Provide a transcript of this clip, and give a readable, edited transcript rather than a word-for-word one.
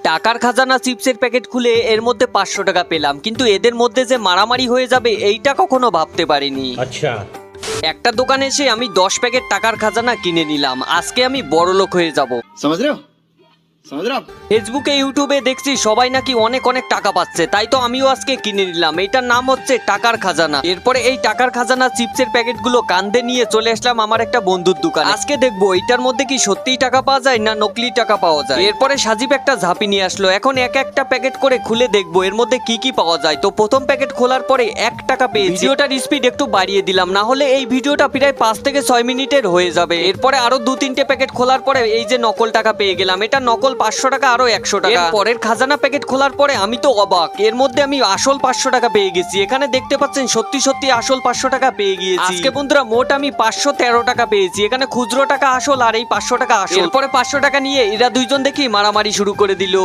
টাকার খাজানা চিপসের প্যাকেট খুলে এর মধ্যে 500 টাকা পেলাম, কিন্তু এদের মধ্যে যে মারামারি হয়ে যাবে এইটা কখনো ভাবতে পারিনি। আচ্ছা, একটা দোকানে এসে আমি 10 প্যাকেট টাকার খাজানা কিনে নিলাম। আজকে আমি বড়লোক হয়ে যাব। समझ रहे हो समझ रहे हो आप? ফেসবুকে ইউটিউবে দেখছি সবাই নাকি অনেক অনেক টাকা পাচ্ছে, তাই তো আমিও আজকে কিনে নিলাম। এটার নাম হচ্ছে টাকার খাজানা। এরপরে এই টাকার খাজানা চিপসের প্যাকেটগুলো কাঁধে নিয়ে চলে আসলাম আমার একটা বন্ধুর দোকানে। আজকে দেখবো এটার মধ্যে কি সত্যিই টাকা পাওয়া যায় না নকলি টাকা পাওয়া যায়। এরপরে সাজিব একটা ঝাঁপি নিয়ে আসলো। এখন এক একটা প্যাকেট করে খুলে দেখবো এর মধ্যে কি কি পাওয়া যায়। তো প্রথম প্যাকেট খোলার পরে 1 টাকা পেয়েছি। ভিডিওটার স্পিড একটু বাড়িয়ে দিলাম, না হলে এই ভিডিওটা প্রায় 5 থেকে 6 মিনিটের হয়ে যাবে। এরপরে আরো 2-3টে প্যাকেট খোলার পরে এই যে নকল টাকা পেয়ে গেলাম। এটা নকল 500 টাকা আরো 100 টাকা। পরের খাজানা প্যাকেট খোলার পরে আমি তো অবাক, এর মধ্যে আমি আসল 500 টাকা পেয়ে গেছি। এখানে দেখতে পাচ্ছেন সত্যি সত্যি আসল 500 টাকা পেয়ে গিয়েছি। আজকে বন্ধুরা মোট আমি 513 টাকা পেয়েছি। এখানে খুচরো টাকা আসল আর এই 500 টাকা আসল। এরপরে 500 টাকা নিয়ে এরা দুইজন দেখি মারামারি শুরু করে দিল।